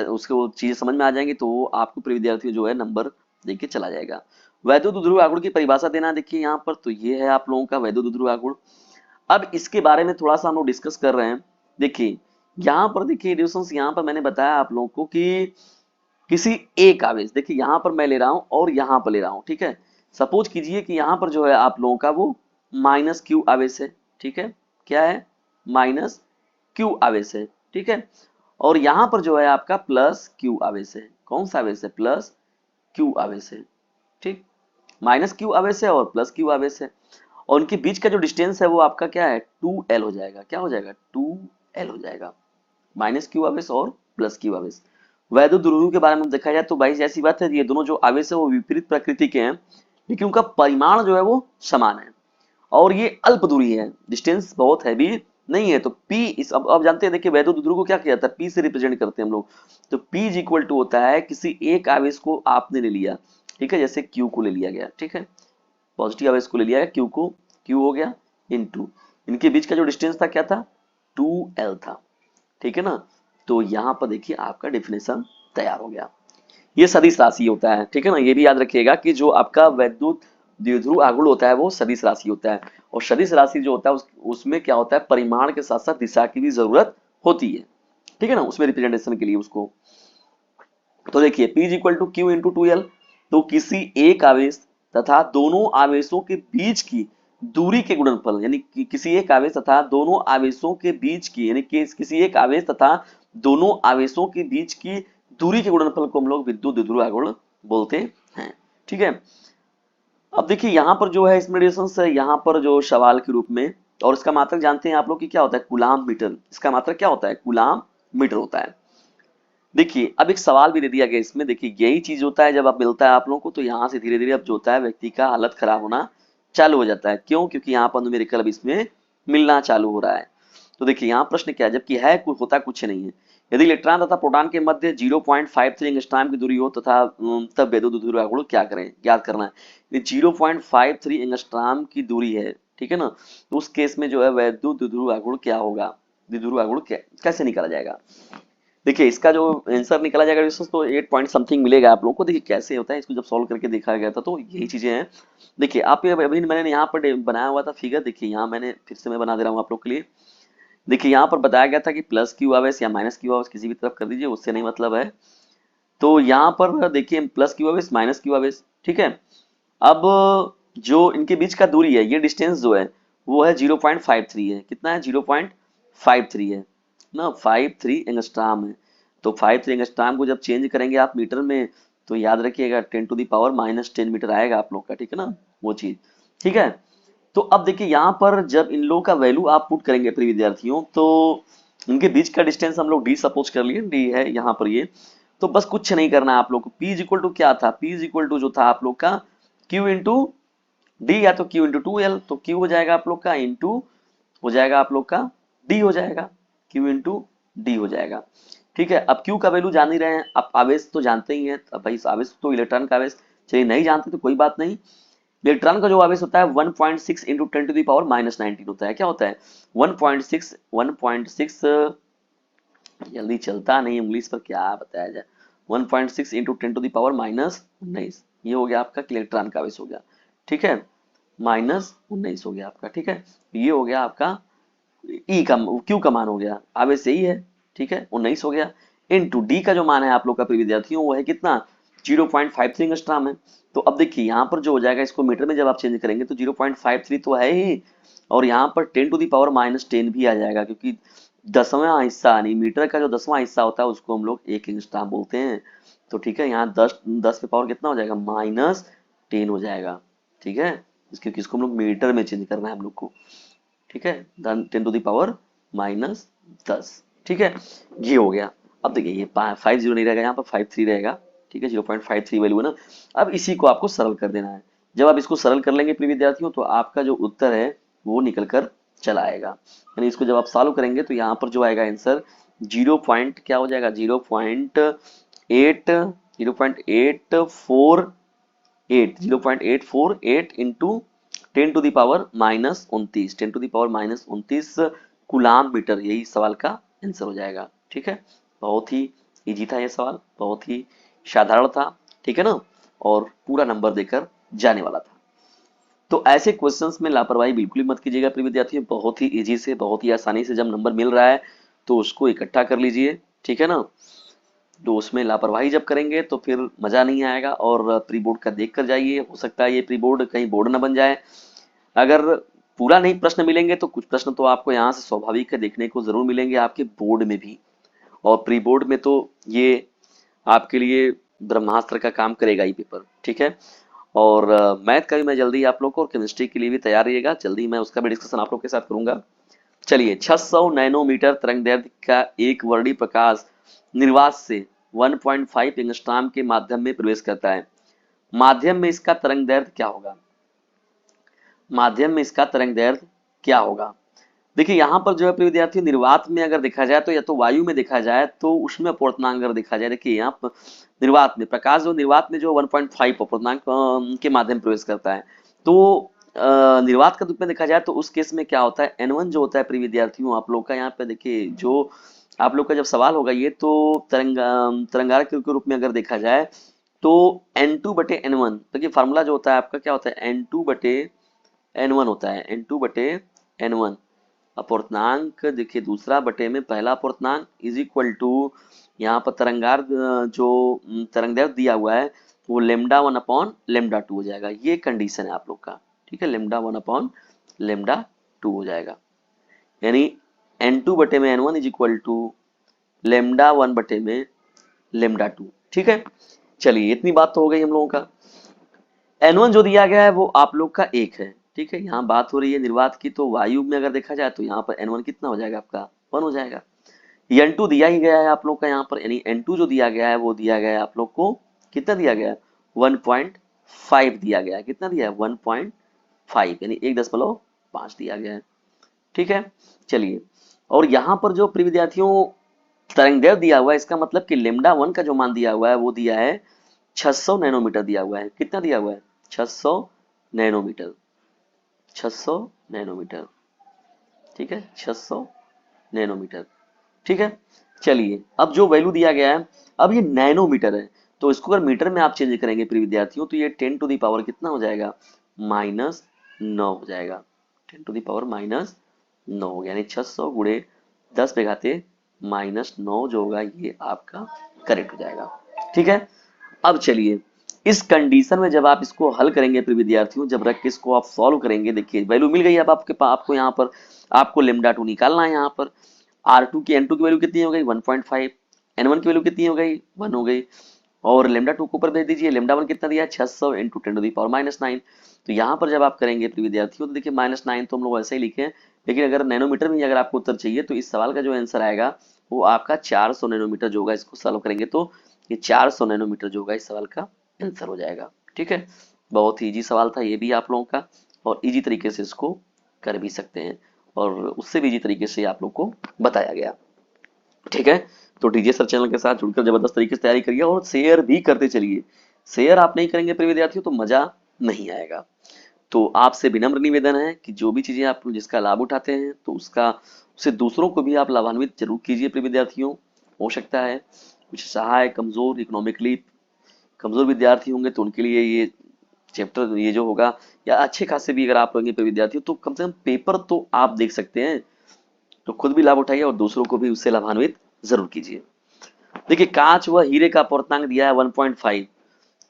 A: उसको वो चीजें समझ में आ जाएंगी तो वो आपको प्रिय विद्यार्थी जो है नंबर देके चला जाएगा। वैद्युत ध्रुव आघूर्ण की परिभाषा देना देखिए यहाँ पर, तो ये है आप लोगों का वैद्युत ध्रुव आघूर्ण। अब इसके बारे में थोड़ा सा हम लोग डिस्कस कर रहे हैं। देखिए यहाँ पर देखिए डिस्टेंस, यहाँ पर मैंने बताया आप लोगों को कि किसी एक आवेश, देखिए यहाँ पर मैं ले रहा हूं और यहाँ पर ले रहा हूं। ठीक है, सपोज कीजिए कि यहाँ पर जो है आप लोगों का वो माइनस क्यू आवेश है। ठीक है, क्या है, माइनस क्यू आवेश है। ठीक है, और यहाँ पर जो है आपका प्लस क्यू आवेश है। कौन सा आवेश है, प्लस क्यू आवेश है। ठीक, माइनस क्यू आवेश है और प्लस क्यू आवेश है, और उनके बीच का जो डिस्टेंस है वो आपका क्या है, 2L हो जाएगा। क्या हो जाएगा, 2L हो जाएगा। माइनस क्यू आवेश और प्लस क्यू आवेश। वैद्युत द्विध्रुव के बारे में देखा जाए तो भाई ऐसी बात है, ये दोनों जो आवेश है वो विपरीत प्रकृति के हैं, लेकिन उनका परिमाण जो है वो समान है, और ये अल्प दूरी है, डिस्टेंस बहुत हैवी नहीं है। तो P इस अब जानते हैं, देखिए वैद्युत द्विध्रुव को क्या किया जाता है, P से रिप्रेजेंट करते हैं हम लोग। तो P इज इक्वल टू होता है, किसी एक आवेश को आपने ले लिया, ठीक है, जैसे Q को ले लिया गया। ठीक है, पॉजिटिव आवेश को ले लिया गया Q को, Q हो गया इनटू इनके बीच का जो डिस्टेंस था क्या था, 2L था। ठीक है ना, तो यहाँ पर देखिए आपका डेफिनेशन तैयार हो गया। ये सदिश राशि होता है। ठीक है ना, ये भी याद रखिएगा कि जो आपका वैद्युत द्विध्रुव आघूर्ण होता है वो सदिश राशि होता है, और सदिश राशि जो होता है उसमें क्या होता है, परिमाण के साथ साथ दिशा की भी जरूरत होती है। ठीक है ना, उसमें रिप्रेजेंटेशन के लिए उसको। तो देखिए P is equal to q into 2L, तो किसी एक आवेश तथा दोनों आवेशों के बीच की दूरी के गुणनफल, यानी कि किसी एक आवेश तथा दोनों आवेशों के बीच की, यानी कि किसी एक आवेश तथा दोनों आवेशों के बीच की दूरी के गुणनफल को हम लोग विद्युत द्विध्रुव आघूर्ण बोलते हैं। ठीक है, अब देखिए यहाँ पर जो है इसमें रेडिएशंस है, यहाँ पर जो सवाल के रूप में, और इसका मात्रक जानते हैं आप लोग कि क्या होता है, कूलाम मीटर। इसका मात्रक क्या होता है, कूलाम मीटर होता है। देखिए अब एक सवाल भी दे दिया गया इसमें, देखिए यही चीज होता है जब आप मिलता है आप लोगों को, तो यहाँ से धीरे धीरे अब जो होता है व्यक्ति का हालत खराब होना चालू हो जाता है। क्यों, क्योंकि यहाँ पर न्यूमेरिकल अब इसमें मिलना चालू हो रहा है। तो देखिए यहाँ प्रश्न क्या है, जबकि है होता कुछ नहीं है। यदि इलेक्ट्रॉन तथा प्रोटॉन के मध्य 0.53 एंगस्ट्रॉम की दूरी हो तथा तब वैद्युत द्विध्रुव आघूर्ण क्या करें, याद करना है। 0.53 एंगस्ट्रॉम की दूरी है, ठीक है ना, तो उस केस में जो है वैद्युत द्विध्रुव आघूर्ण क्या होगा, द्विध्रुव आघूर्ण कैसे निकाला जाएगा। देखिए इसका जो आंसर निकला जाएगा तो 8 पॉइंट समथिंग मिलेगा आप लोगों को। देखिए कैसे होता है इसको जब सॉल्व करके देखा गया था तो यही चीजें हैं। देखिए आप ये अभी मैंने यहाँ पर बनाया हुआ था फिगर, देखिए यहाँ मैंने फिर से मैं बना दे रहा हूँ आप लोग के लिए। देखिए यहाँ पर बताया गया था कि प्लस क्यू आवेश या माइनस क्यू आवेश किसी भी तरफ कर दीजिए, उससे नहीं मतलब है। तो यहाँ पर देखिए प्लस क्यू आवेश माइनस क्यू आवेश, ठीक है। अब जो इनके बीच का दूरी है, ये डिस्टेंस जो है वो है 0.53 है। कितना है, 0.53 है ना, 53 एंगस्ट्रॉम है। तो 53 एंगस्ट्रॉम को जब चेंज करेंगे आप मीटर में, तो याद रखिएगा 10⁻⁻10 मीटर आएगा आप लोग का, ठीक है ना, वो चीज। ठीक है, तो अब देखिए यहाँ पर जब इन लोगों का वैल्यू आप पुट करेंगे प्रिय विद्यार्थियों, तो इनके बीच का डिस्टेंस हम लोग डी सपोज कर लिए, डी है यहाँ पर ये। तो बस कुछ नहीं करना है आप लोग को, P इज इक्वल टू क्या था, P इज इक्वल टू जो था आप लोग का Q इंटू डी, या तो Q इंटू 2L, तो Q हो जाएगा आप लोग का इंटू हो जाएगा आप लोग का D हो जाएगा, Q इंटू डी हो जाएगा। ठीक है, अब Q का वैल्यू जान ही रहे हैं, अब आवेश तो जानते ही हैं। अब भाई आवेश तो इलेक्ट्रॉन का आवेश, चलिए नहीं जानते तो कोई बात नहीं। इलेक्ट्रॉन का जो आवेश होता है 1.6 इंटू 10⁻⁻19 होता है। क्या होता है, 1.6 जल्दी चलता नहीं इंग्लिश पर, क्या बताया जाए, 1.6 इंटू 10⁻⁻19, ये हो गया आपका इलेक्ट्रॉन का आवेश हो गया। ठीक है, -19 हो गया आपका। ठीक है, ये हो गया आपका ई का, क्यू का मान हो गया, आवेश यही है। ठीक है, 19 हो गया इनटू डी का जो मान है आप लोग का प्रिय विद्यार्थियों वो है कितना, 0.53 एंगस्ट्रॉम है। तो अब देखिए यहाँ पर जो हो जाएगा, इसको मीटर में जब आप चेंज करेंगे तो 0.53 तो है ही, और यहाँ पर 10⁻⁻10 भी आ जाएगा, क्योंकि 10वां हिस्सा यानी मीटर का जो 10वां हिस्सा होता है उसको हम लोग 1 एंगस्ट्रॉम बोलते हैं। तो ठीक है, यहाँ 10 पे पावर कितना हो जाएगा, -10 हो जाएगा। ठीक है, क्योंकि इसको हम लोग मीटर में चेंज करना है हम लोग को, ठीक है, 10⁻⁻10, ठीक है, ये हो गया। अब देखिए ये 50 नहीं रहेगा, यहाँ पर 53 रहेगा, ठीक है, 0.53 वैल्यू है ना। अब इसी को आपको सरल कर देना है। जब आप इसको सरल कर लेंगे प्रिय विद्यार्थियों तो आपका जो उत्तर है वो निकल कर चला आएगा। यानी इसको जब आप सॉल्व करेंगे तो यहाँ पर जो आएगा आंसर 0 पॉइंट क्या हो जाएगा, 0.848 इंटू 10⁻⁻29 10⁻⁻29 कुलाम मीटर, यही सवाल का आंसर हो जाएगा। ठीक है, बहुत ही इजी था ये सवाल, बहुत ही साधारण था, ठीक है ना, और पूरा नंबर देकर जाने वाला था। तो ऐसे क्वेश्चंस में लापरवाही बिल्कुल ही मत कीजिएगा प्रिय विद्यार्थियों, बहुत ही इजी से, बहुत ही आसानी से जब नंबर मिल रहा है तो उसको इकट्ठा कर लीजिए, ठीक है ना। तो उसमें लापरवाही जब करेंगे तो फिर मजा नहीं आएगा, और प्री बोर्ड का देख कर जाइए, हो सकता है ये प्री बोर्ड कहीं बोर्ड ना बन जाए। अगर पूरा नहीं प्रश्न मिलेंगे तो कुछ प्रश्न तो आपको यहाँ से स्वाभाविक है देखने को जरूर मिलेंगे आपके बोर्ड में भी, और प्री बोर्ड में तो ये आपके लिए ब्रह्मास्त्र का काम करेगा ही पेपर, ठीक है। और मैथ का भी मैं जल्दी आप लोग को, और केमिस्ट्री के लिए भी तैयार रहिएगा, जल्दी मैं उसका भी डिस्कशन आप लोग के साथ करूंगा। चलिए, 600 नैनोमीटर तरंगदैर्घ्य का एक वर्णी प्रकाश निर्वात से 1.5 एंगस्ट्रॉम के माध्यम में प्रवेश करता है। माध्यम में इसका तरंगदैर्घ्य क्या होगा? माध्यम में इसका तरंगदैर्घ्य क्या होगा? देखिए यहाँ पर जो है प्रिय विद्यार्थी, निर्वात में अगर देखा जाए तो, या तो वायु में देखा जाए तो उष्ण अपवर्तनांक अगर देखा जाए, देखिए यहाँ पर निर्वात में प्रकाश जो निर्वात में जो 1.5 अपवर्तनांक के माध्यम प्रवेश करता है, तो निर्वात का रूप में देखा जाए तो उस केस में क्या होता है, N1 जो होता है प्रिय विद्यार्थियों आप लोग का, यहाँ पे देखिए जो आप लोग का जब सवाल होगा ये तो तरंगार के रूप में अगर देखा जाए तो N2/N1, देखिए फार्मूला जो होता है आपका क्या होता है, N2/N1 होता है, N2/N1 अपूर्णांक, देखिए दूसरा बटे में पहला अपूर्णांक इज इक्वल टू, यहाँ पर तरंगार जो तरंगदैर्घ्य दिया हुआ है वो λ1/λ2 हो जाएगा, ये कंडीशन है आप लोग का, ठीक है, λ1/λ2 हो जाएगा, यानी N2 बटे में N1 इज इक्वल टू λ1 बटे में λ2, ठीक है। चलिए इतनी बात तो हो गई हम लोगों का। N1 जो दिया गया है वो आप लोग का 1 है, ठीक है, यहाँ बात हो रही है निर्वात की, तो वायु में अगर देखा जाए तो यहाँ पर N1 कितना हो जाएगा आपका, 1 हो जाएगा। N2 दिया ही गया है आप लोग का यहाँ पर, यानी N2 जो दिया गया है वो दिया गया है आप लोग को, कितना दिया गया है, 1.5 दिया गया है, कितना दिया है, 1.5, यानी 1.5 दिया गया है, ठीक है। चलिए, और यहाँ पर जो प्रिय विद्यार्थियों तरंगदैर्घ्य दिया हुआ है, इसका मतलब कि λ1 का जो मान दिया हुआ है वो दिया है 600 नैनोमीटर दिया हुआ है, कितना दिया हुआ है, 600 नैनोमीटर, 600 नैनोमीटर, ठीक है, 600 नैनोमीटर, ठीक है। चलिए, अब जो वैल्यू दिया गया है, अब ये नैनोमीटर है तो इसको अगर मीटर में आप चेंज करेंगे प्रिय विद्यार्थियों तो ये 10 टू दी पावर कितना हो जाएगा, -9 हो जाएगा, 10 टू दी पावर -9 हो गया, यानी 600 गुणे 10 पे घाते -9 जो होगा ये आपका करेक्ट हो जाएगा, ठीक है। अब चलिए, इस कंडीशन में जब आप इसको हल करेंगे प्रिय विद्यार्थियों, जब रख के इसको आप सॉल्व करेंगे, देखिए वैल्यू मिल गई, अब आपको यहाँ पर आपको λ2 निकालना है। यहाँ पर R2 की N2 की वैल्यू कितनी हो गई, 1.5, N1 की वैल्यू कितनी हो गई, 1 हो गई, और λ2 को ऊपर भेज दीजिए, λ1 कितना दिया है, 600 इंटू 10⁻⁹ तो यहाँ पर जब आप करेंगे प्रिय विद्यार्थियों तो देखिए -9 तो हम लोग ऐसे ही लिखे हैं, लेकिन अगर नैनोमीटर में अगर आपको उत्तर चाहिए तो इस सवाल का जो आंसर आएगा वो आपका 400 नैनोमीटर जो होगा, इसको सॉल्व करेंगे तो ये 400 नैनोमीटर जो होगा इस सवाल का आंसर हो जाएगा, ठीक है। बहुत ही इजी सवाल था ये भी आप लोगों का, और इजी तरीके से इसको कर भी सकते हैं, और उससे भी इजी तरीके से आप लोग को बताया गया, ठीक है। तो डीजे सर चैनल के साथ जुड़कर जबरदस्त तरीके से तैयारी करिए, और शेयर भी करते चलिए, शेयर आप नहीं करेंगे प्रिय विद्यार्थियों तो मजा नहीं आएगा। तो आपसे विनम्र निवेदन है कि जो भी चीजें आप जिसका लाभ उठाते हैं तो उससे दूसरों को भी आप लाभान्वित जरूर कीजिए प्रिय विद्यार्थियों। हो सकता है कुछ सहाय कमजोर, इकोनॉमिकली कमजोर विद्यार्थी होंगे तो उनके लिए ये चैप्टर ये जो होगा, या अच्छे खासे भी अगर आप रहेंगे प्रिय विद्यार्थियों तो कम से कम पेपर तो आप देख सकते हैं, तो खुद भी लाभ उठाइए और दूसरों को भी उससे लाभान्वित जरूर कीजिए। देखिए, कांच व हीरे का अपवर्तनांक दिया है 1.5,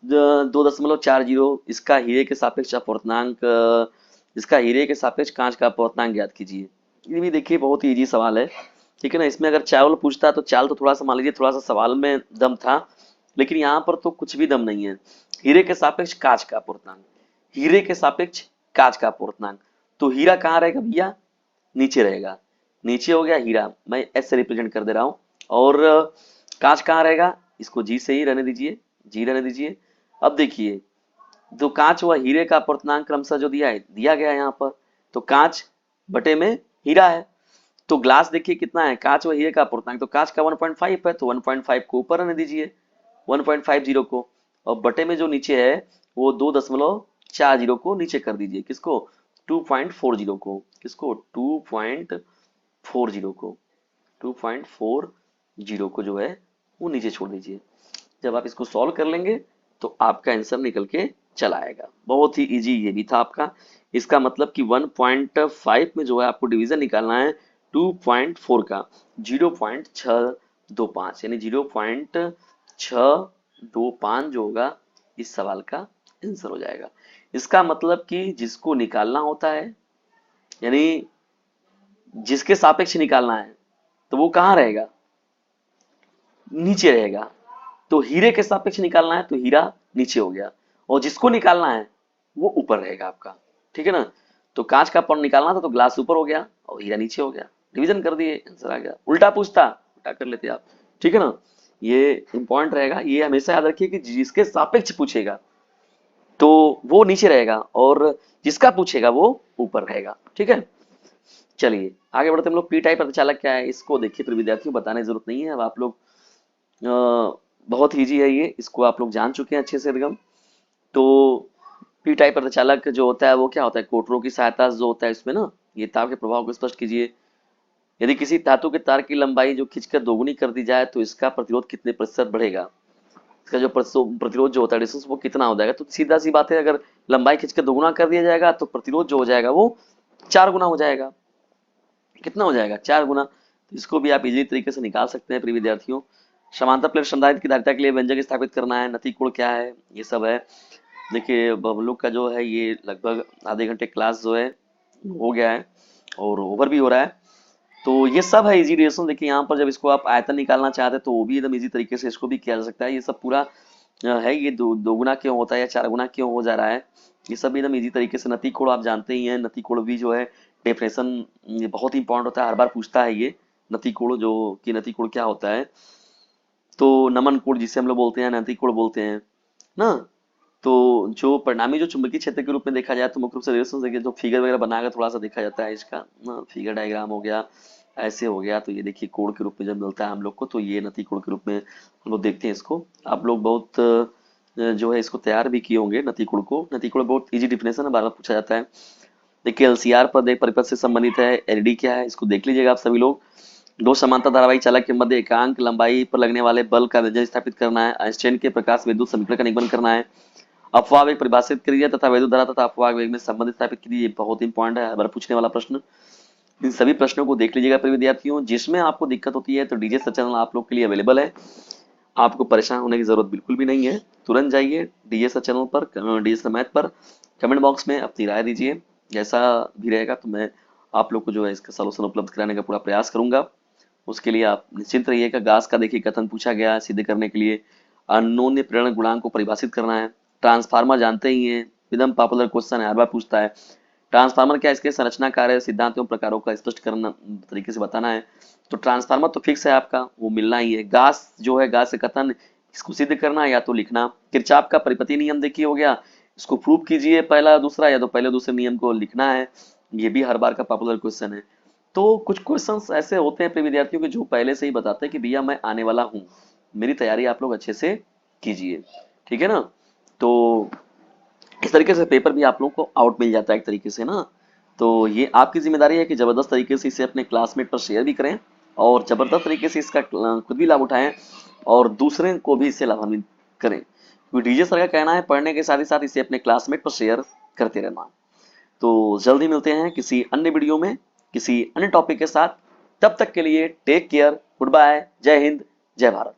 A: 2.40, इसका हीरे के सापेक्ष अपवर्तनांक, इसका हीरे के सापेक्ष कांच का अपवर्तनांक ज्ञात कीजिए। ये भी देखिए बहुत ही इजी सवाल है, ठीक है ना। इसमें अगर चावल पूछता तो चाल तो थोड़ा सा मान लीजिए थोड़ा सा सवाल में दम था, लेकिन यहाँ पर तो कुछ भी दम नहीं है। हीरे के सापेक्ष कांच का अपवर्तनांक, हीरे के सापेक्ष कांच का अपूर्णांक। तो हीरा कहाँ रहेगा भैया, नीचे रहेगा, नीचे हो गया हीरा, मैं एस से रिप्रेजेंट कर दे रहा हूँ। और कांच कहाँ रहेगा, इसको जी से ही रहने दीजिए, जी रहने दीजिए। अब देखिए जो कांच व हीरे का अपूर्णांक क्रमशः जो दिया गया है यहाँ पर, तो कांच बटे में हीरा है। तो ग्लास देखिए कितना है, कांच व हीरे का अपूर्णांक, तो कांच का 1.5 है, तो 1.5 को ऊपर रहने दीजिए, 1.50 को, और बटे में जो नीचे है वो 2.40 को नीचे कर दीजिए, किसको, 2.40 को, किसको, 2.40 को, 2.40 को जो है वो नीचे छोड़ दीजिए। जब आप इसको सॉल्व कर लेंगे तो आपका आंसर निकल के चला आएगा। बहुत ही इजी ये भी था आपका। इसका मतलब कि 1.5 में जो है आपको डिवीजन निकालना है 2.4 का, 0.625, यानी 0.625 जो होगा इस सवाल का आंसर हो जाएगा। इसका मतलब कि जिसको निकालना होता है, यानी जिसके सापेक्ष निकालना है, तो वो कहाँ रहेगा, नीचे रहेगा। तो हीरे के सापेक्ष निकालना है तो हीरा नीचे हो गया, और जिसको निकालना है वो ऊपर रहेगा आपका, ठीक है ना। तो कांच का पर्ण निकालना था तो ग्लास ऊपर हो गया और हीरा नीचे हो गया, डिवीजन कर दिए, आंसर आ गया। उल्टा पूछता उल्टा कर लेते आप, ठीक है ना। ये इंपॉर्टेंट रहेगा, ये हमेशा याद रखिए कि जिसके सापेक्ष पूछेगा तो वो नीचे रहेगा और जिसका पूछेगा वो ऊपर रहेगा, ठीक है। चलिए आगे बढ़ते हम लोग। पी टाइप अर्धचालक क्या है, इसको देखिए फिर विद्यार्थियों बताने की जरूरत नहीं है, अब आप लोग बहुत ईजी है ये, इसको आप लोग जान चुके हैं अच्छे से एकदम। तो पी टाइप अर्धचालक जो होता है वो क्या होता है, कोटरों की सहायता जो होता है इसमें ना, ये ताप के प्रभाव को स्पष्ट कीजिए। यदि किसी धातु के तार की लंबाई जो खींचकर दोगुनी कर दी जाए तो इसका प्रतिरोध कितने प्रतिशत बढ़ेगा, इसका जो प्रतिरोध जो होता है डिस्टेंस वो कितना हो जाएगा। तो सीधा सी बात है, अगर लंबाई खींचकर दोगुना कर दिया जाएगा तो प्रतिरोध जो हो जाएगा वो 4 गुना हो जाएगा। कितना हो जाएगा, 4 गुना। तो इसको भी आप इजीली तरीके से निकाल सकते हैं प्रिय विद्यार्थियों। समांतर प्लेट संधारित्र की धारिता के लिए व्यंजक स्थापित करना है, नति कोण क्या है, ये सब है। देखिए हम लोग का जो है ये लगभग आधे घंटे क्लास जो है हो गया है और ओवर भी हो रहा है। तो ये सब है इजी रिलेशन। देखिए यहाँ पर जब इसको आप आयतन निकालना चाहते हैं तो वो भी एकदम इजी तरीके से इसको भी किया जा सकता है। ये सब पूरा है, ये दो गुना क्यों होता है या 4 गुना क्यों हो जा रहा है, ये सब एकदम इजी तरीके से। नति कोण आप जानते ही हैं, नति कोण भी जो है डेफिनेशन ये बहुत इंपॉर्टेंट होता है, हर बार पूछता है ये नति कोण, जो कि नति कोण क्या होता है। तो नमन कोण जिसे हम लोग बोलते हैं, नति कोण बोलते हैं ना। तो जो परिणामी जो चुंबकीय क्षेत्र के रूप में देखा जाए तो मुख्य रूप से रिलेशन देखिए, जो फिगर वगैरह बनाकर थोड़ा सा देखा जाता है इसका ना, फिगर डायग्राम हो गया, ऐसे हो गया। तो ये देखिए कोण के रूप में जब मिलता है हम लोग को तो ये नति कोण के रूप में हम लोग देखते हैं इसको। आप लोग बहुत जो है इसको तैयार भी किए होंगे नति कोण को। नति कोण बहुत इजी डिफिनेशन है, बार बार पूछा जाता है। देखिए एलसीआर पर देख परिपथ से संबंधित है, एलईडी क्या है इसको देख लीजिएगा आप सभी लोग। दो समांतर धारावाहिक चालक के मध्य एकांक लंबाई पर लगने वाले बल का व्यंजक स्थापित करना है, आइंस्टाइन के प्रकाश विद्युत समीकरण का निगमन करना है, अपवाह वेग परिभाषित करिए तथा वैद्युत धारा तथा अपवाह वेग में संबंध स्थापित कीजिए। ये बहुत इंपॉर्टेंट है, हर बार पूछने वाला प्रश्न। इन सभी प्रश्नों को देख लीजिएगा प्रिय विद्यार्थियों। जिसमें आपको दिक्कत होती है तो डीजे सर चैनल आप लोग के लिए अवेलेबल है, आपको परेशान होने की जरूरत बिल्कुल भी नहीं है। तुरंत जाइए डीजे सर चैनल पर, डीजे सर मैथ पर, कमेंट बॉक्स में अपनी राय दीजिए, जैसा भी रहेगा तो मैं आप लोग को जो है इसका सलूशन उपलब्ध कराने का पूरा प्रयास करूंगा। उसके लिए आप निश्चिंत रहिएगा। गास का देखिए कथन पूछा गया है, सिद्ध करने के लिए अन्योन्य प्रेरण गुणांक को परिभाषित करना है। ट्रांसफार्मर जानते ही हैं, एकदम पॉपुलर क्वेश्चन है, हर बार पूछता है। ट्रांसफार्मर क्या, इसके संरचना कार्य सिद्धांत एवं प्रकारों का स्पष्ट करना तरीके से बताना है। तो ट्रांसफार्मर तो फिक्स है आपका, वो मिलना ही है। गास जो है, गास से कथन इसको सिद्ध करना है या तो लिखना। किरचॉफ का परिपति नियम देखिए हो गया, इसको प्रूव कीजिए पहला दूसरा, या तो पहले दूसरे नियम को लिखना है। ये भी हर बार का पॉपुलर क्वेश्चन है। तो कुछ क्वेश्चंस ऐसे होते हैं प्रिय विद्यार्थियों के जो पहले से ही बताते हैं कि भैया मैं आने वाला हूँ, मेरी तैयारी आप लोग अच्छे से कीजिए, ठीक है ना। तो इस तरीके से पेपर भी आप लोग को आउट मिल जाता है एक तरीके से ना। तो ये आपकी जिम्मेदारी है कि जबरदस्त तरीके से इसे अपने क्लासमेट पर शेयर भी करें और जबरदस्त तरीके से इसका खुद भी लाभ उठाएं और दूसरे को भी इससे लाभान्वित करें। क्योंकि डीजे सर का कहना है पढ़ने के साथ ही साथ इसे अपने क्लासमेट पर शेयर करते रहना। तो जल्दी मिलते हैं किसी अन्य वीडियो में किसी अन्य टॉपिक के साथ। तब तक के लिए टेक केयर, गुड बाय, जय हिंद, जय भारत।